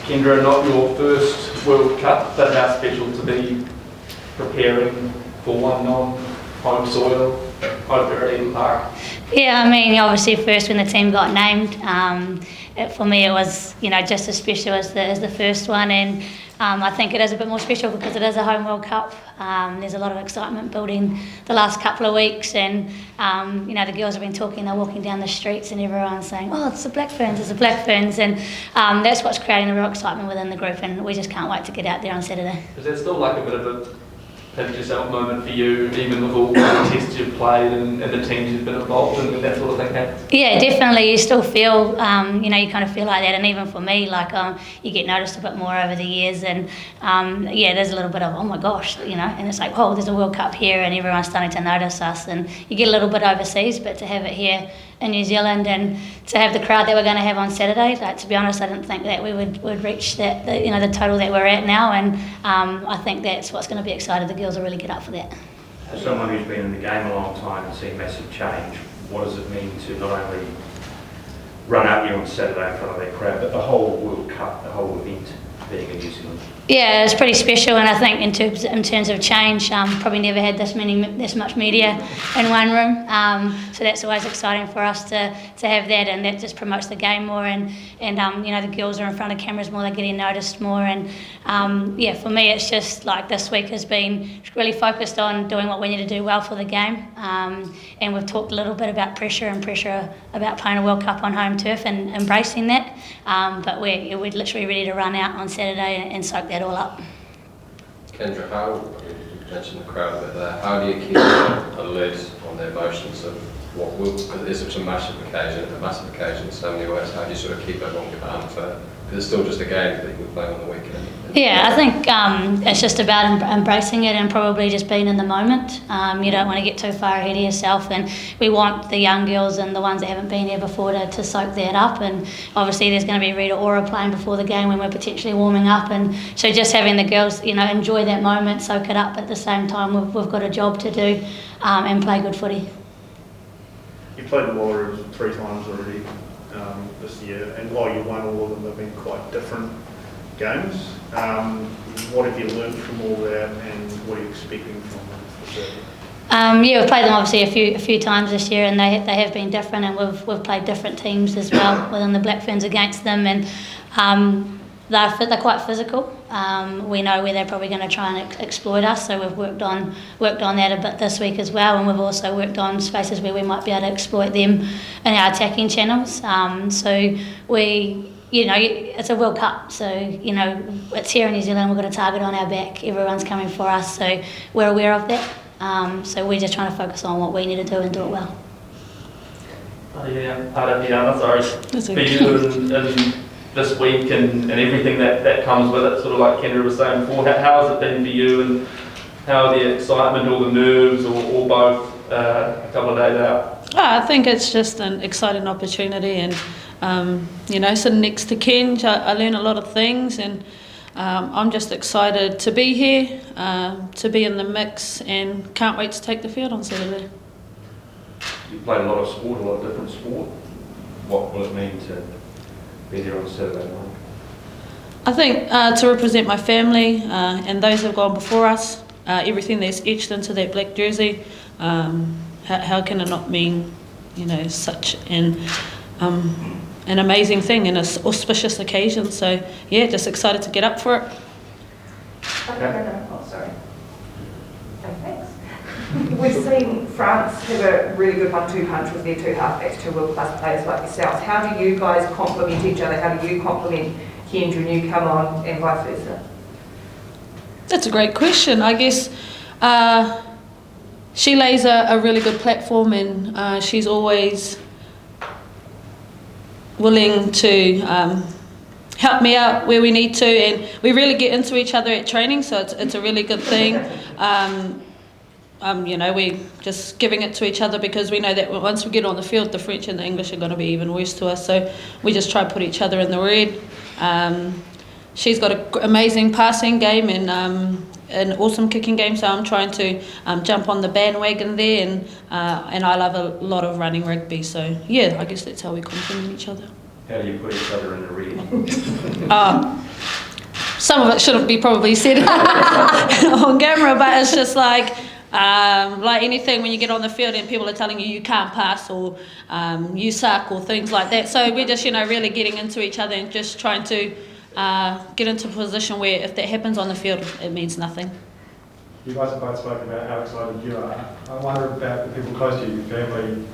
Kendra, not your first World Cup, but how special to be preparing for one on home soil over at Eden Park? Yeah, I mean, obviously first when the team got named, for me it was, just as special as the first one, and I think it is a bit more special because it is a home World Cup. There's a lot of excitement building the last couple of weeks, and the girls have been talking, they're walking down the streets and everyone's saying, oh, it's the Black Ferns, and that's what's creating the real excitement within the group, and we just can't wait to get out there on Saturday. Is that still like a bit of a pinch yourself moment for you, even with all the tests you've played and the teams you've been involved in, that sort of thing happens? Yeah, definitely. You still feel, you kind of feel like that, and even for me, you get noticed a bit more over the years, and there's a little bit of, oh my gosh, and it's like, oh, there's a World Cup here, and everyone's starting to notice us, and you get a little bit overseas, but to have it here in New Zealand and to have the crowd that we're going to have on Saturday, to be honest, I didn't think that we would reach that, the total that we're at now, and I think that's what's going to be exciting. The girls will really get up for that. As someone who's been in the game a long time and seen massive change, what does it mean to not only run out here on Saturday in front of that crowd, but the whole World Cup, the whole event being in New Zealand? Yeah, it's pretty special, and I think in terms of change, probably never had this much media in one room. So that's always exciting for us to have that, and that just promotes the game more. And the girls are in front of cameras more; they're getting noticed more. And for me, it's just like this week has been really focused on doing what we need to do well for the game. And we've talked a little bit about pressure about playing a World Cup on home turf and embracing that. But we're literally ready to run out on Saturday and soak that all up. Kendra, you mentioned the crowd a bit there. How do you keep a lid on the emotions of what will, because it is such a massive occasion in so many ways? How do you sort of keep everyone calm because it's still just a game that you're playing on the weekend? Yeah, I think it's just about embracing it and probably just being in the moment. You don't want to get too far ahead of yourself, and we want the young girls and the ones that haven't been here before to soak that up. And obviously there's going to be Rita Ora playing before the game when we're potentially warming up, and so just having the girls enjoy that moment, soak it up, but at the same time we've got a job to do and play good footy. You played the Warriors 3 times already this year, and while you won all of them, they've been quite different games. What have you learned from all that, and what are you expecting from them for Saturday? We've played them obviously a few times this year, and they have been different, and we've played different teams as well within the Black Ferns against them, and they're quite physical. We know where they're probably going to try and exploit us, so we've worked on that a bit this week as well, and we've also worked on spaces where we might be able to exploit them in our attacking channels. It's a World Cup, so it's here in New Zealand. We've got a target on our back. Everyone's coming for us, so we're aware of that. So we're just trying to focus on what we need to do and do it well. Arihiana, sorry, for you in this week and everything that comes with it, sort of like Kendra was saying before, how has it been for you, and how are the excitement or the nerves or both a couple of days out? I think it's just an exciting opportunity, and sitting next to Ken, I learn a lot of things, and I'm just excited to be here, to be in the mix, and can't wait to take the field on Saturday. You played a lot of sport, a lot of different sport. What will it mean to be there on Saturday night? I think to represent my family and those who have gone before us, everything that's etched into that black jersey, how can it not mean, such an amazing thing and an auspicious occasion? So yeah, just excited to get up for it. Oh, sorry. Thanks. We've seen France have a really good 1-2 punch with their 2 halfbacks, 2 world-class players like yourselves. How do you guys complement each other? How do you complement Kendra when you come on, and vice versa? That's a great question. I guess she lays a really good platform, and she's always willing to help me out where we need to, and we really get into each other at training, so it's a really good thing. We're just giving it to each other because we know that once we get on the field, the French and the English are going to be even worse to us, so we just try to put each other in the red. She's got an amazing passing game and an awesome kicking game, so I'm trying to jump on the bandwagon there, and I love a lot of running rugby, so yeah, I guess that's how we complement each other. How do you put each other in the red? some of it shouldn't be probably said on camera, but it's just like anything when you get on the field and people are telling you can't pass or you suck or things like that. So we're just, really getting into each other and just trying to get into a position where if that happens on the field, it means nothing. You guys have both spoken about how excited you are. I wonder about the people close to you, your family,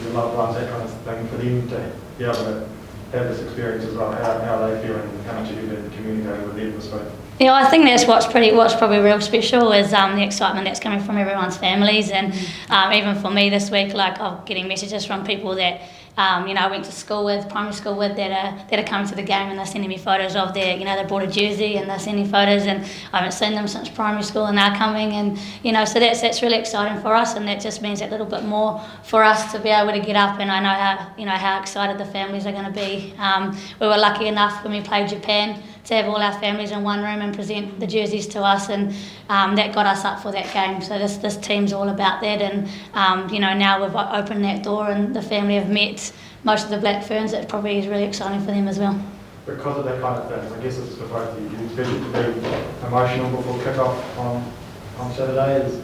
your loved ones, that kind of thing, for them to be able to have this experience as well, how they feel and how much you've been communicating with them this week. Yeah, I think that's what's probably real special is the excitement that's coming from everyone's families, and even for me this week, like I'm getting messages from people that I went to school with, primary school with, that are coming to the game, and they're sending me photos of their, they brought a jersey and they're sending photos, and I haven't seen them since primary school, and they're coming, and so that's really exciting for us, and that just means that little bit more for us to be able to get up, and I know how excited the families are going to be. We were lucky enough when we played Japan to have all our families in one room and present the jerseys to us, and that got us up for that game. So this team's all about that, and now we've opened that door and the family have met most of the Black Ferns. It probably is really exciting for them as well. Because of that kind of thing, I guess it's for both of you. Do you expect it to be emotional before kick-off on Saturday,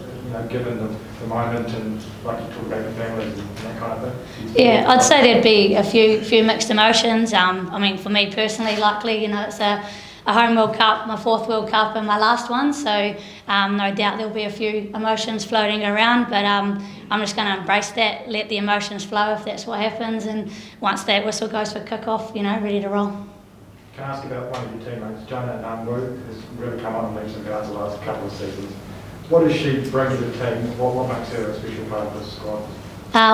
given the moment and like you talk about your families and that kind of thing? Yeah, I'd say there'd be a few mixed emotions. For me personally, likely, it's a home World Cup, my 4th World Cup and my last one, so no doubt there'll be a few emotions floating around, but I'm just going to embrace that, let the emotions flow if that's what happens, and once that whistle goes for kick-off, ready to roll. Can I ask about one of your teammates, Jonah Wu, has really come on and leaps and bounds the last couple of seasons. What does she bring to the team? What makes her a special part of this squad?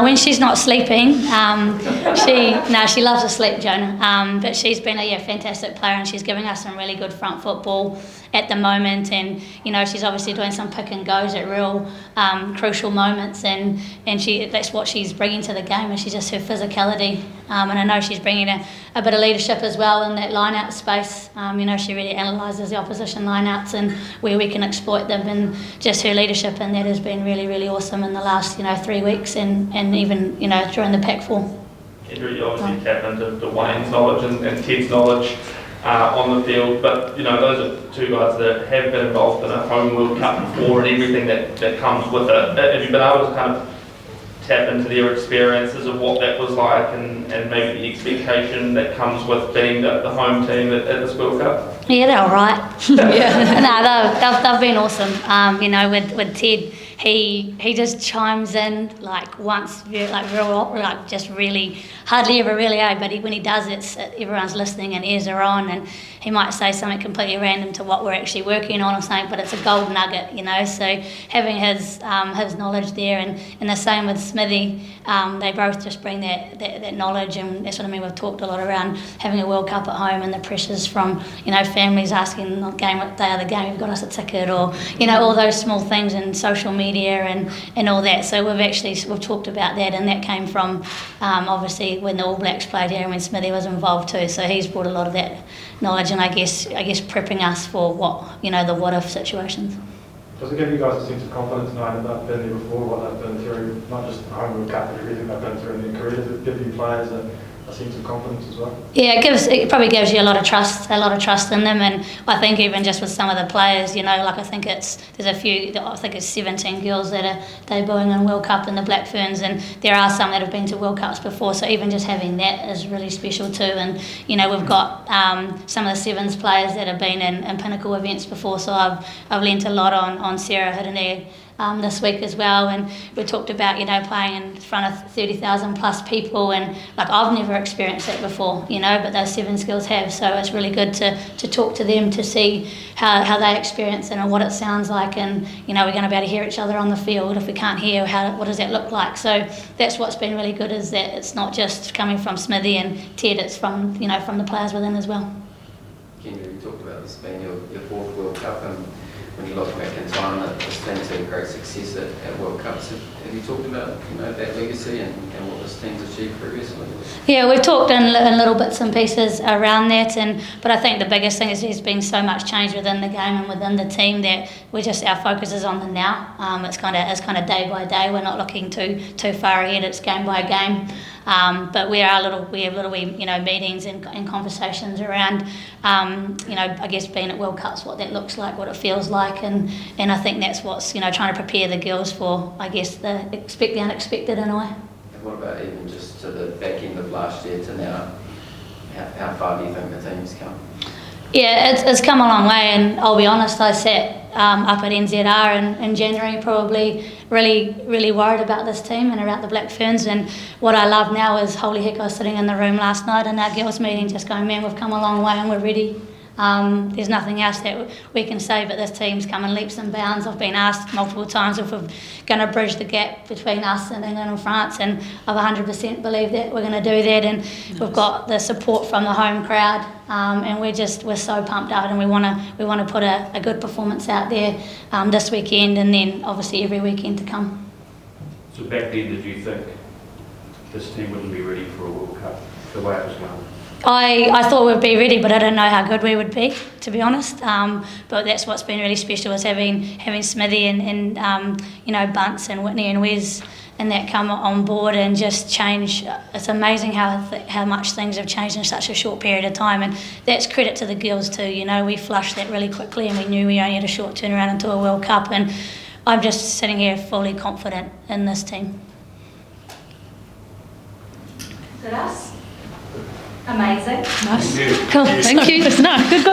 When she's not sleeping, she loves to sleep, Jonah. But she's been a fantastic player, and she's giving us some really good front football at the moment. And she's obviously doing some pick and goes at real crucial moments, and that's what she's bringing to the game. And she's just her physicality. And I know she's bringing a bit of leadership as well in that line-out space. She really analyses the opposition line-outs and where we can exploit them, and just her leadership in that has been really, really awesome in the last 3 weeks, and even during the Pac 4. Kendra, you obviously tap into Wayne's knowledge and Ted's knowledge on the field, but those are two guys that have been involved in a home World Cup before and everything that comes with it. Have you been able to kind of tap into their experiences of what that was like, and maybe the expectation that comes with being the home team at this World Cup? Yeah, they're all right. No, they've been awesome. With Ted, he just chimes in once, just really hardly ever really, but when he does, everyone's listening and ears are on, and he might say something completely random to what we're actually working on or something, but it's a gold nugget, so having his knowledge there, and the same with Smithy, they both just bring that knowledge, and that's what I mean. We've talked a lot around having a World Cup at home and the pressures from families asking what day of the game you've got us a ticket, or all those small things, and social media and all that. So we've talked about that, and that came from obviously when the All Blacks played here and when Smithy was involved too. So he's brought a lot of that knowledge, and I guess prepping us for the what if situations. Does it give you guys a sense of confidence knowing that they've been there before, what they've been through, not just the home World Cup, but everything they've been through in their career? Does it give you players a sense of confidence as well? Yeah, it probably gives you a lot of trust in them, and I think even just with some of the players, I think it's 17 girls that are debuting in World Cup in the Black Ferns, and there are some that have been to World Cups before, so even just having that is really special too. And we've got some of the Sevens players that have been in Pinnacle events before, so I've learnt a lot on Sarah Hirinei this week as well, and we talked about playing in front of 30,000 plus people, and I've never experienced that before, but those Sevens girls have, so it's really good to talk to them to see how they experience it and what it sounds like, and we're going to be able to hear each other on the field. If we can't hear, what does that look like? So that's what's been really good, is that it's not just coming from Smithy and Ted, it's from from the players within as well. Kendra, you talked about this being your 4th World Cup, and when you look back in time, this team's had great success at World Cups. Have you talked about that legacy and what this team's achieved previously? Yeah, we've talked in little bits and pieces around that, but I think the biggest thing is there's been so much change within the game and within the team that our focus is on the now. It's kind of day by day. We're not looking too far ahead. It's game by game. But we have little meetings and conversations around, I guess being at World Cups, what that looks like, what it feels like, and I think that's what's, trying to prepare the girls for, I guess, the unexpected in a way. And what about even just to the back end of last year to now? How far do you think the team's come? Yeah, it's come a long way, and I'll be honest, I sat up at NZR in January probably really worried about this team and about the Black Ferns, and what I love now is, holy heck, I was sitting in the room last night in our girls meeting just going, man, we've come a long way and we're ready. There's nothing else that we can say, but this team's come in leaps and bounds. I've been asked multiple times if we're going to bridge the gap between us and England and France, and I've 100% believe that we're going to do that, and we've got the support from the home crowd, and we're so pumped out, and we want to put a good performance out there this weekend, and then obviously every weekend to come. So back then, did you think this team wouldn't be ready for a World Cup the way it was going? I thought we'd be ready, but I didn't know how good we would be, to be honest. But that's what's been really special, is having Smithy and Bunce and Whitney and Wes and that come on board and just change. It's amazing how much things have changed in such a short period of time, and that's credit to the girls too. We flushed that really quickly, and we knew we only had a short turnaround into a World Cup, and I'm just sitting here fully confident in this team. Is it us? Amazing. Nice. Thank you. Cool. Thank you. No, good.